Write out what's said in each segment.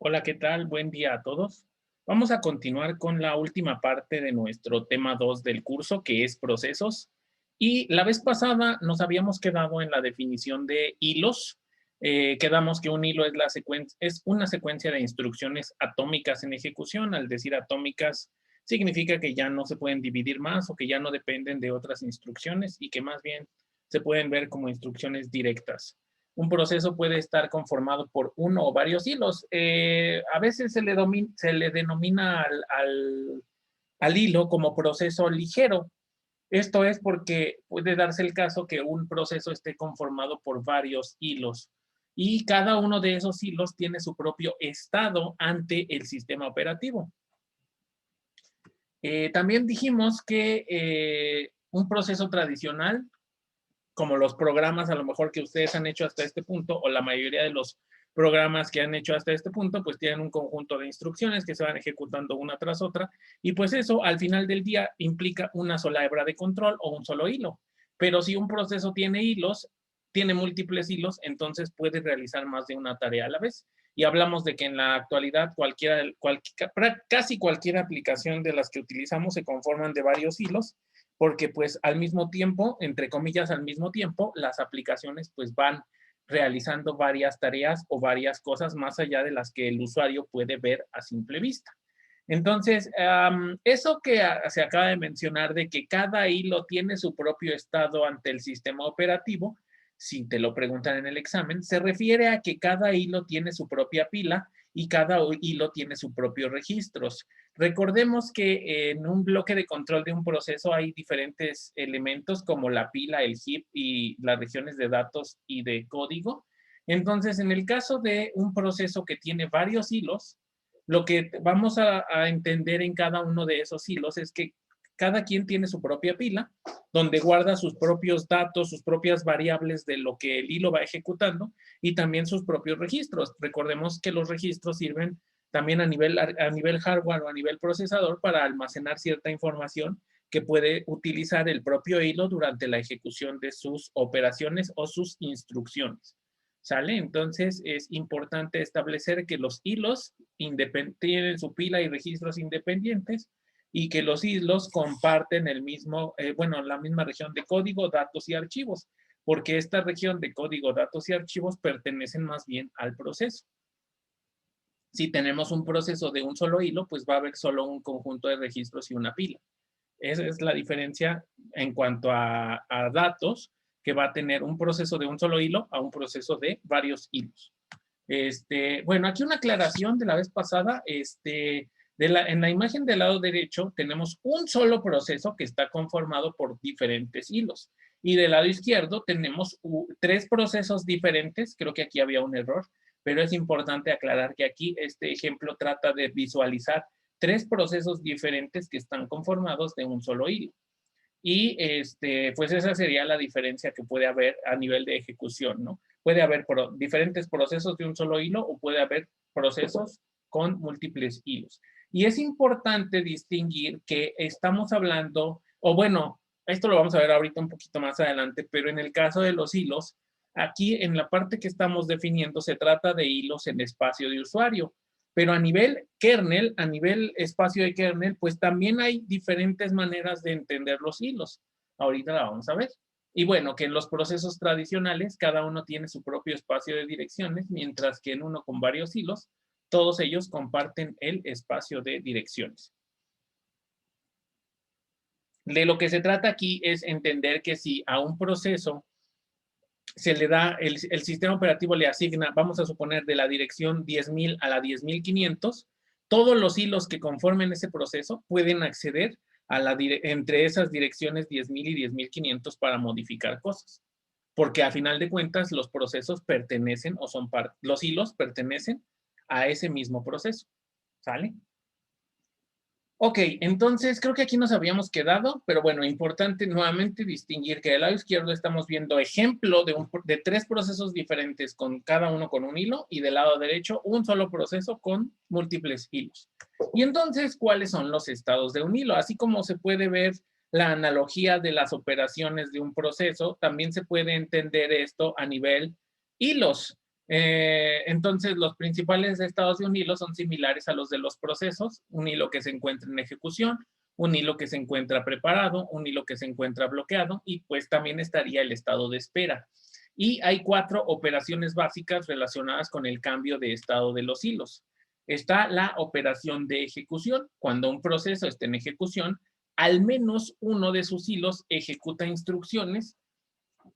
Hola, ¿qué tal? Buen día a todos. Vamos a continuar con la última parte de nuestro tema 2 del curso, que es procesos. Y la vez pasada nos habíamos quedado en la definición de hilos. Quedamos que un hilo es, es una secuencia de instrucciones atómicas en ejecución. Al decir atómicas, significa que ya no se pueden dividir más o que ya no dependen de otras instrucciones y que más bien se pueden ver como instrucciones directas. Un proceso puede estar conformado por uno o varios hilos. A veces se le denomina al hilo como proceso ligero. Esto es porque puede darse el caso que un proceso esté conformado por varios hilos y cada uno de esos hilos tiene su propio estado ante el sistema operativo. También dijimos que un proceso tradicional como los programas a lo mejor que ustedes han hecho hasta este punto, o la mayoría de los programas que han hecho hasta este punto, pues tienen un conjunto de instrucciones que se van ejecutando una tras otra, y pues eso al final del día implica una sola hebra de control o un solo hilo. Pero si un proceso tiene hilos, tiene múltiples hilos, entonces puede realizar más de una tarea a la vez. Y hablamos de que en la actualidad casi cualquier aplicación de las que utilizamos se conforman de varios hilos, porque pues al mismo tiempo, entre comillas, al mismo tiempo, las aplicaciones pues van realizando varias tareas o varias cosas más allá de las que el usuario puede ver a simple vista. Entonces, eso que se acaba de mencionar de que cada hilo tiene su propio estado ante el sistema operativo, si te lo preguntan en el examen, se refiere a que cada hilo tiene su propia pila y cada hilo tiene sus propios registros. Recordemos que en un bloque de control de un proceso hay diferentes elementos como la pila, el heap y las regiones de datos y de código. Entonces, en el caso de un proceso que tiene varios hilos, lo que vamos a entender en cada uno de esos hilos es que cada quien tiene su propia pila, donde guarda sus propios datos, sus propias variables de lo que el hilo va ejecutando y también sus propios registros. Recordemos que los registros sirven también a nivel hardware o a nivel procesador para almacenar cierta información que puede utilizar el propio hilo durante la ejecución de sus operaciones o sus instrucciones. ¿Sale? Entonces es importante establecer que los hilos tienen su pila y registros independientes y que los hilos comparten el mismo, la misma región de código, datos y archivos, porque esta región de código, datos y archivos pertenecen más bien al proceso. Si tenemos un proceso de un solo hilo, pues va a haber solo un conjunto de registros y una pila. Esa es la diferencia en cuanto a datos que va a tener un proceso de un solo hilo a un proceso de varios hilos. Bueno, aquí una aclaración de la vez pasada. En la imagen del lado derecho tenemos un solo proceso que está conformado por diferentes hilos. Y del lado izquierdo tenemos tres procesos diferentes. Creo que aquí había un error, pero es importante aclarar que aquí este ejemplo trata de visualizar tres procesos diferentes que están conformados de un solo hilo. Y pues esa sería la diferencia que puede haber a nivel de ejecución, ¿no? Puede haber diferentes procesos de un solo hilo o puede haber procesos con múltiples hilos. Y es importante distinguir que estamos hablando, o bueno, esto lo vamos a ver ahorita un poquito más adelante, pero en el caso de los hilos, aquí en la parte que estamos definiendo se trata de hilos en espacio de usuario. Pero a nivel kernel, a nivel espacio de kernel, pues también hay diferentes maneras de entender los hilos. Ahorita la vamos a ver. Y bueno, que en los procesos tradicionales cada uno tiene su propio espacio de direcciones, mientras que en uno con varios hilos, todos ellos comparten el espacio de direcciones. De lo que se trata aquí es entender que si a un proceso se le da, el sistema operativo le asigna, vamos a suponer, de la dirección 10.000 a la 10.500, todos los hilos que conformen ese proceso pueden acceder entre esas direcciones 10.000 y 10.500 para modificar cosas. Porque a final de cuentas los procesos pertenecen o son parte, los hilos pertenecen a ese mismo proceso. ¿Sale? Ok, entonces creo que aquí nos habíamos quedado, pero bueno, importante nuevamente distinguir que del lado izquierdo estamos viendo ejemplo de tres procesos diferentes con cada uno con un hilo y del lado derecho un solo proceso con múltiples hilos. Y entonces, ¿cuáles son los estados de un hilo? Así como se puede ver la analogía de las operaciones de un proceso, también se puede entender esto a nivel hilos. Entonces, los principales estados de un hilo son similares a los de los procesos. Un hilo que se encuentra en ejecución, un hilo que se encuentra preparado, un hilo que se encuentra bloqueado y pues también estaría el estado de espera. Y hay 4 operaciones básicas relacionadas con el cambio de estado de los hilos. Está la operación de ejecución. Cuando un proceso está en ejecución, al menos uno de sus hilos ejecuta instrucciones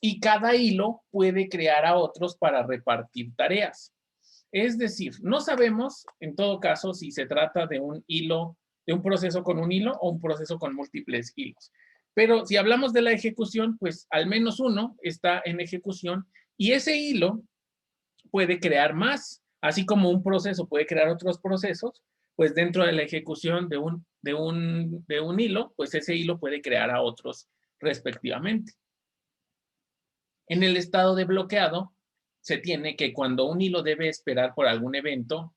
y cada hilo puede crear a otros para repartir tareas. Es decir, no sabemos en todo caso si se trata de un hilo, de un proceso con un hilo o un proceso con múltiples hilos. Pero si hablamos de la ejecución, pues al menos uno está en ejecución y ese hilo puede crear más, así como un proceso puede crear otros procesos, pues dentro de la ejecución de un hilo, pues ese hilo puede crear a otros respectivamente. En el estado de bloqueado, se tiene que cuando un hilo debe esperar por algún evento,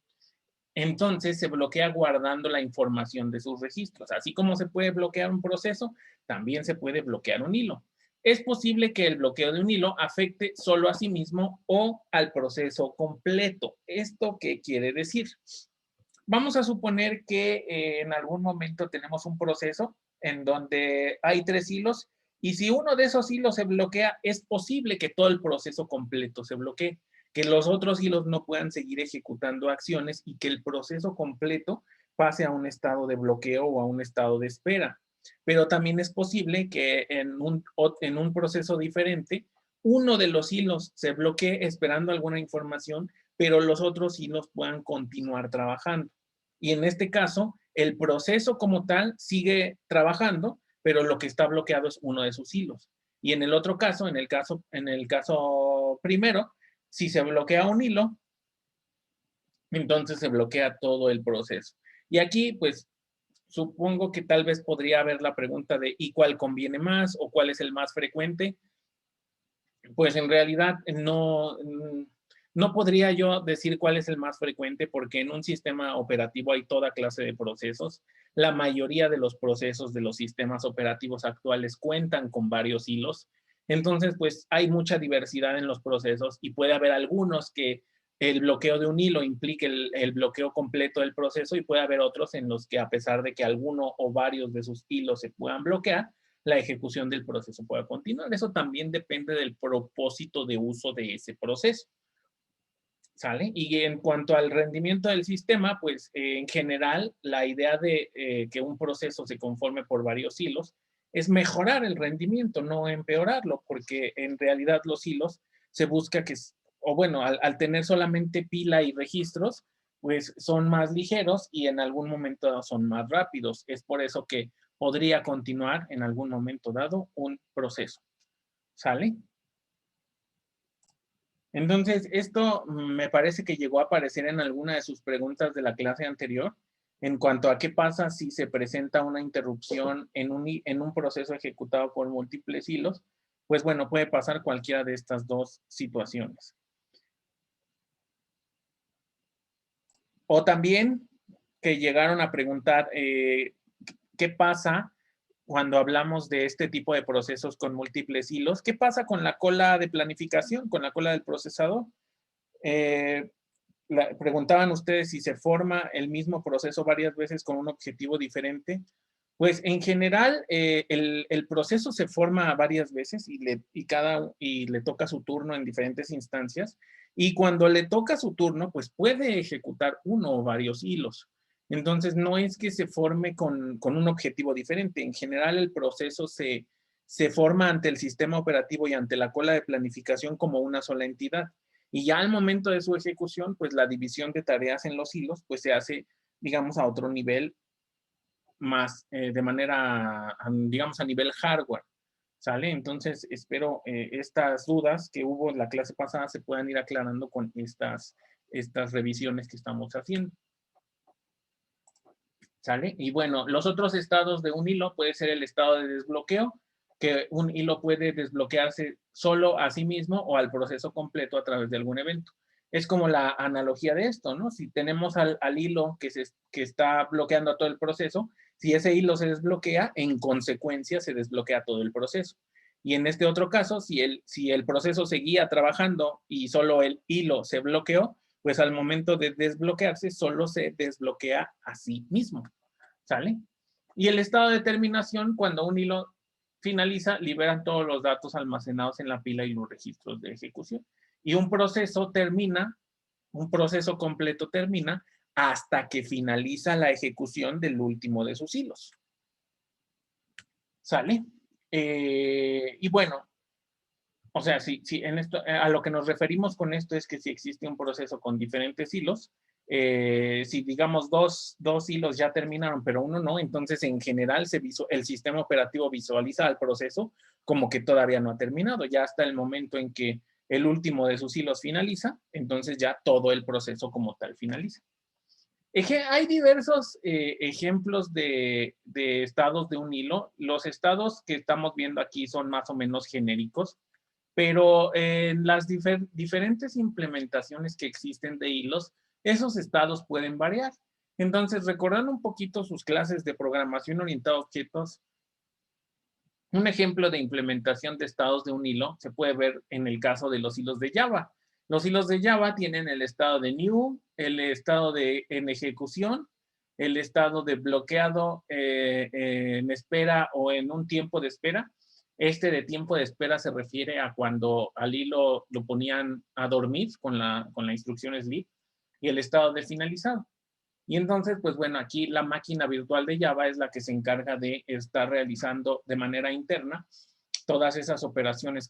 entonces se bloquea guardando la información de sus registros. Así como se puede bloquear un proceso, también se puede bloquear un hilo. Es posible que el bloqueo de un hilo afecte solo a sí mismo o al proceso completo. ¿Esto qué quiere decir? Vamos a suponer que en algún momento tenemos un proceso en donde hay 3 hilos y si uno de esos hilos se bloquea, es posible que todo el proceso completo se bloquee, que los otros hilos no puedan seguir ejecutando acciones y que el proceso completo pase a un estado de bloqueo o a un estado de espera. Pero también es posible que en un proceso diferente, uno de los hilos se bloquee esperando alguna información, pero los otros hilos puedan continuar trabajando. Y en este caso, el proceso como tal sigue trabajando, pero lo que está bloqueado es uno de sus hilos. Y en el otro caso, en el caso primero, si se bloquea un hilo, entonces se bloquea todo el proceso. Y aquí, pues, supongo que tal vez podría haber la pregunta de ¿y cuál conviene más o cuál es el más frecuente? Pues en realidad no podría yo decir cuál es el más frecuente porque en un sistema operativo hay toda clase de procesos. La mayoría de los procesos de los sistemas operativos actuales cuentan con varios hilos. Entonces, pues hay mucha diversidad en los procesos y puede haber algunos que el bloqueo de un hilo implique el bloqueo completo del proceso y puede haber otros en los que a pesar de que alguno o varios de sus hilos se puedan bloquear, la ejecución del proceso pueda continuar. Eso también depende del propósito de uso de ese proceso. ¿Sale? Y en cuanto al rendimiento del sistema, pues en general la idea de que un proceso se conforme por varios hilos es mejorar el rendimiento, no empeorarlo, porque en realidad los hilos se busca que, o bueno, al tener solamente pila y registros, pues son más ligeros y en algún momento son más rápidos. Es por eso que podría continuar en algún momento dado un proceso. ¿Sale? Entonces, esto me parece que llegó a aparecer en alguna de sus preguntas de la clase anterior, en cuanto a qué pasa si se presenta una interrupción en un proceso ejecutado por múltiples hilos. Pues bueno, puede pasar cualquiera de estas dos situaciones. O también que llegaron a preguntar qué pasa cuando hablamos de este tipo de procesos con múltiples hilos. ¿Qué pasa con la cola de planificación, con la cola del procesador? Preguntaban ustedes si se forma el mismo proceso varias veces con un objetivo diferente. Pues en general el proceso se forma varias veces y le toca su turno en diferentes instancias. Y cuando le toca su turno, pues puede ejecutar uno o varios hilos. Entonces no es que se forme con un objetivo diferente. En general el proceso se forma ante el sistema operativo y ante la cola de planificación como una sola entidad. Y ya al momento de su ejecución, pues la división de tareas en los hilos, pues se hace, digamos, a otro nivel más, de manera, digamos, a nivel hardware, ¿sale? Entonces, espero estas dudas que hubo en la clase pasada se puedan ir aclarando con estas revisiones que estamos haciendo. ¿Sale? Y bueno, los otros estados de un hilo puede ser el estado de desbloqueo, que un hilo puede desbloquearse solo a sí mismo o al proceso completo a través de algún evento. Es como la analogía de esto, ¿no? Si tenemos al hilo que está bloqueando a todo el proceso, si ese hilo se desbloquea, en consecuencia se desbloquea todo el proceso. Y en este otro caso, si el proceso seguía trabajando y solo el hilo se bloqueó, pues al momento de desbloquearse, solo se desbloquea a sí mismo, ¿sale? Y el estado de terminación, cuando un hilo finaliza, liberan todos los datos almacenados en la pila y los registros de ejecución. Y un proceso termina, un proceso completo termina hasta que finaliza la ejecución del último de sus hilos. ¿Sale? Y bueno, o sea, si en esto, a lo que nos referimos con esto es que si existe un proceso con diferentes hilos, si digamos dos hilos ya terminaron, pero uno no, entonces en general el sistema operativo visualiza al proceso como que todavía no ha terminado, ya hasta el momento en que el último de sus hilos finaliza, entonces ya todo el proceso como tal finaliza. Hay diversos ejemplos de estados de un hilo. Los estados que estamos viendo aquí son más o menos genéricos, pero en las diferentes implementaciones que existen de hilos, esos estados pueden variar. Entonces, recordando un poquito sus clases de programación orientada a objetos, un ejemplo de implementación de estados de un hilo se puede ver en el caso de los hilos de Java. Los hilos de Java tienen el estado de new, el estado de en ejecución, el estado de bloqueado en espera o en un tiempo de espera. Este de tiempo de espera se refiere a cuando al hilo lo ponían a dormir con la instrucción sleep, y el estado de finalizado. Y entonces, pues bueno, aquí la máquina virtual de Java es la que se encarga de estar realizando de manera interna todas esas operaciones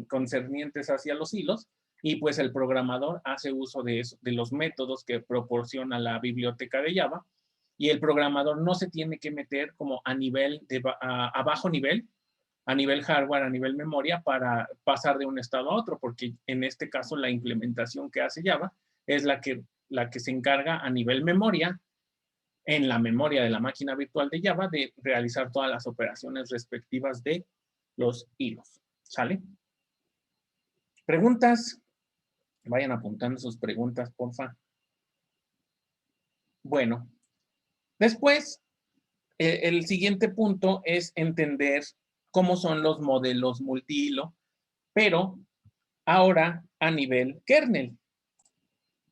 concernientes hacia los hilos, y pues el programador hace uso de los métodos que proporciona la biblioteca de Java, y el programador no se tiene que meter como a bajo nivel, a nivel hardware, a nivel memoria, para pasar de un estado a otro, porque en este caso la implementación que hace Java es la que se encarga a nivel memoria, en la memoria de la máquina virtual de Java, de realizar todas las operaciones respectivas de los hilos. ¿Sale? ¿Preguntas? Vayan apuntando sus preguntas, porfa. Bueno, después, el siguiente punto es entender cómo son los modelos multihilo, pero ahora a nivel kernel.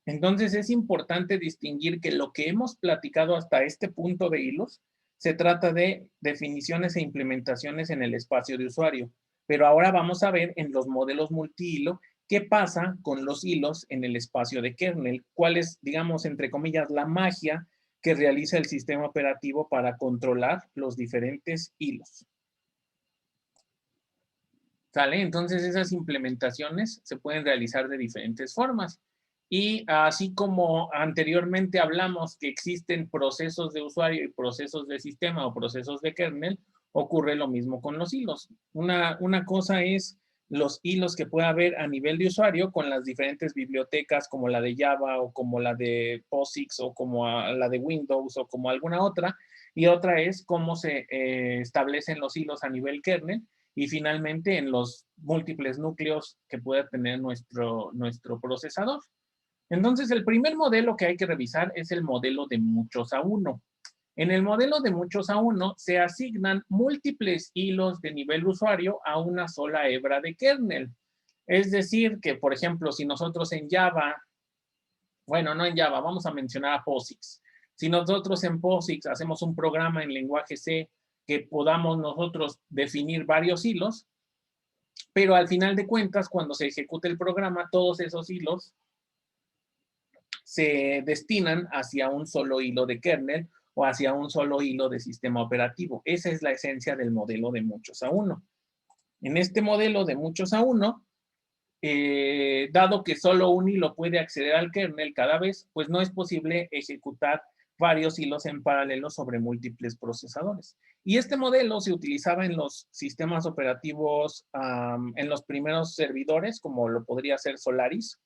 Entonces es importante distinguir que lo que hemos platicado hasta este punto de hilos se trata de definiciones e implementaciones en el espacio de usuario. Pero ahora vamos a ver en los modelos multihilo qué pasa con los hilos en el espacio de kernel, cuál es, digamos, entre comillas, la magia que realiza el sistema operativo para controlar los diferentes hilos. ¿Sale? Entonces esas implementaciones se pueden realizar de diferentes formas. Y así como anteriormente hablamos que existen procesos de usuario y procesos de sistema o procesos de kernel, ocurre lo mismo con los hilos. Una cosa es los hilos que puede haber a nivel de usuario con las diferentes bibliotecas como la de Java o como la de POSIX o como la de Windows o como alguna otra. Y otra es cómo se establecen los hilos a nivel kernel, y finalmente en los múltiples núcleos que pueda tener nuestro procesador. Entonces, el primer modelo que hay que revisar es el modelo de muchos a uno. En el modelo de muchos a uno se asignan múltiples hilos de nivel usuario a una sola hebra de kernel. Es decir, que, por ejemplo, si nosotros en Java, bueno, no en Java, vamos a mencionar a POSIX. Si nosotros en POSIX hacemos un programa en lenguaje C que podamos nosotros definir varios hilos, pero al final de cuentas, cuando se ejecute el programa, todos esos hilos se destinan hacia un solo hilo de kernel o hacia un solo hilo de sistema operativo. Esa es la esencia del modelo de muchos a uno. En este modelo de muchos a uno, dado que solo un hilo puede acceder al kernel cada vez, pues no es posible ejecutar varios hilos en paralelo sobre múltiples procesadores. Y este modelo se utilizaba en los sistemas operativos, en los primeros servidores, como lo podría ser Solaris,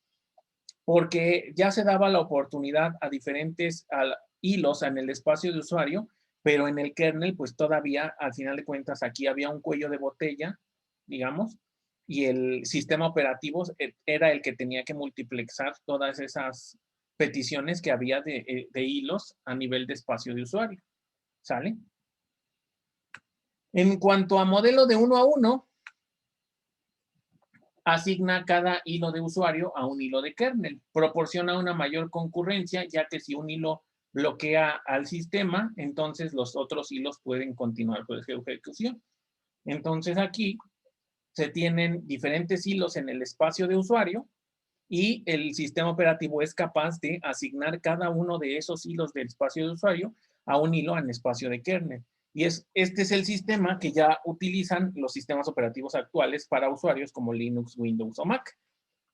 porque ya se daba la oportunidad a diferentes hilos en el espacio de usuario, pero en el kernel, pues todavía, al final de cuentas, aquí había un cuello de botella, digamos, y el sistema operativo era el que tenía que multiplexar todas esas peticiones que había de hilos a nivel de espacio de usuario. ¿Sale? En cuanto a modelo de uno a uno, asigna cada hilo de usuario a un hilo de kernel. Proporciona una mayor concurrencia, ya que si un hilo bloquea al sistema, entonces los otros hilos pueden continuar con su ejecución. Entonces aquí se tienen diferentes hilos en el espacio de usuario y el sistema operativo es capaz de asignar cada uno de esos hilos del espacio de usuario a un hilo en espacio de kernel. Y este es el sistema que ya utilizan los sistemas operativos actuales para usuarios como Linux, Windows o Mac,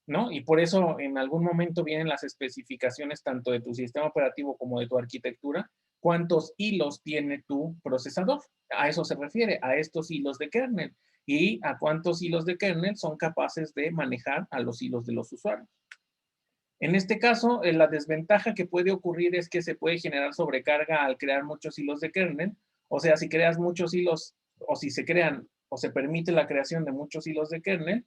¿no? Y por eso en algún momento vienen las especificaciones tanto de tu sistema operativo como de tu arquitectura, cuántos hilos tiene tu procesador. A eso se refiere, a estos hilos de kernel. Y a cuántos hilos de kernel son capaces de manejar a los hilos de los usuarios. En este caso, la desventaja que puede ocurrir es que se puede generar sobrecarga al crear muchos hilos de kernel. O sea, si creas muchos hilos, o si se crean, o se permite la creación de muchos hilos de kernel,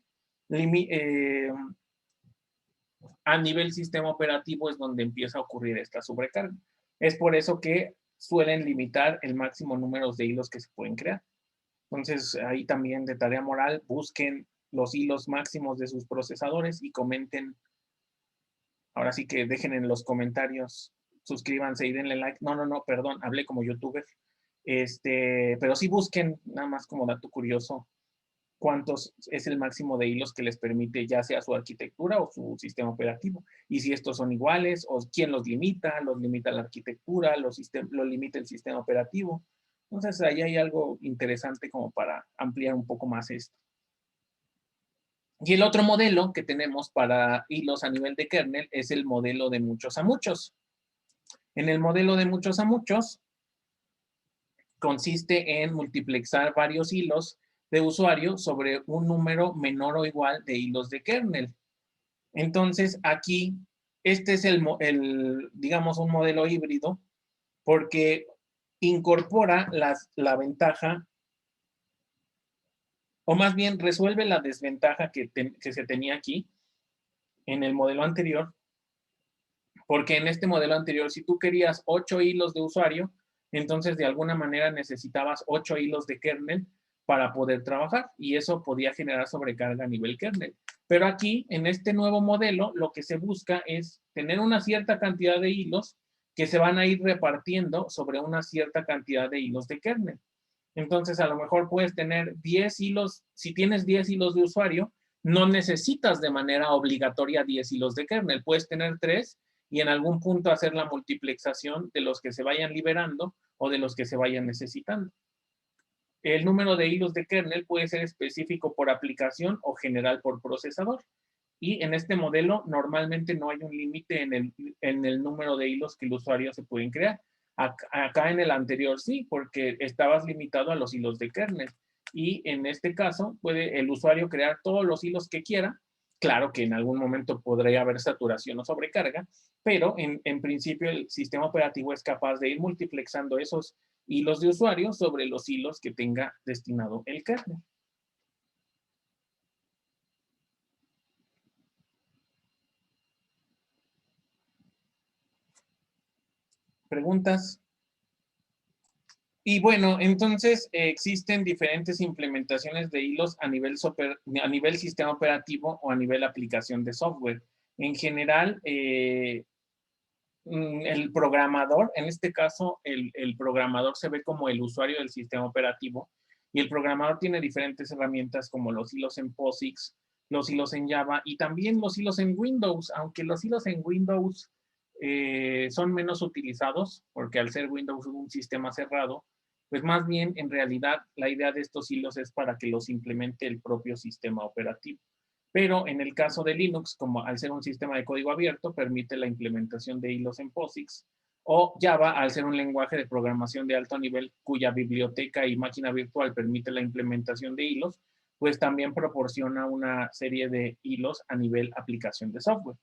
a nivel sistema operativo es donde empieza a ocurrir esta sobrecarga. Es por eso que suelen limitar el máximo número de hilos que se pueden crear. Entonces, ahí también de tarea moral, busquen los hilos máximos de sus procesadores y comenten. Ahora sí que dejen en los comentarios, suscríbanse y denle like. No, perdón, hablé como youtuber. Pero sí busquen, nada más como dato curioso, cuántos es el máximo de hilos que les permite ya sea su arquitectura o su sistema operativo. Y si estos son iguales o quién los limita la arquitectura, lo limita el sistema operativo. Entonces ahí hay algo interesante como para ampliar un poco más esto. Y el otro modelo que tenemos para hilos a nivel de kernel es el modelo de muchos a muchos. En el modelo de muchos a muchos consiste en multiplexar varios hilos de usuario sobre un número menor o igual de hilos de kernel. Entonces, aquí, este es digamos, un modelo híbrido porque incorpora la ventaja, o más bien resuelve la desventaja que se tenía aquí en el modelo anterior, porque en este modelo anterior, si tú querías 8 hilos de usuario, entonces de alguna manera necesitabas 8 hilos de kernel para poder trabajar y eso podía generar sobrecarga a nivel kernel. Pero aquí, en este nuevo modelo, lo que se busca es tener una cierta cantidad de hilos que se van a ir repartiendo sobre una cierta cantidad de hilos de kernel. Entonces, a lo mejor puedes tener 10 hilos, si tienes 10 hilos de usuario, no necesitas de manera obligatoria 10 hilos de kernel, puedes tener 3 y en algún punto hacer la multiplexación de los que se vayan liberando o de los que se vayan necesitando. El número de hilos de kernel puede ser específico por aplicación o general por procesador. Y en este modelo normalmente no hay un límite en el número de hilos que el usuario se pueden crear. Acá en el anterior sí, porque estabas limitado a los hilos de kernel. Y en este caso puede el usuario crear todos los hilos que quiera. Claro que en algún momento podría haber saturación o sobrecarga, pero en principio el sistema operativo es capaz de ir multiplexando esos hilos de usuario sobre los hilos que tenga destinado el kernel. ¿Preguntas? Y bueno, entonces existen diferentes implementaciones de hilos a nivel sistema operativo o a nivel aplicación de software. En general, el programador, en este caso, el programador se ve como el usuario del sistema operativo y el programador tiene diferentes herramientas como los hilos en POSIX, los hilos en Java y también los hilos en Windows, aunque los hilos en Windows son menos utilizados porque al ser Windows un sistema cerrado, pues más bien en realidad la idea de estos hilos es para que los implemente el propio sistema operativo. Pero en el caso de Linux, como al ser un sistema de código abierto, permite la implementación de hilos en POSIX, o Java, al ser un lenguaje de programación de alto nivel cuya biblioteca y máquina virtual permite la implementación de hilos, pues también proporciona una serie de hilos a nivel aplicación de software.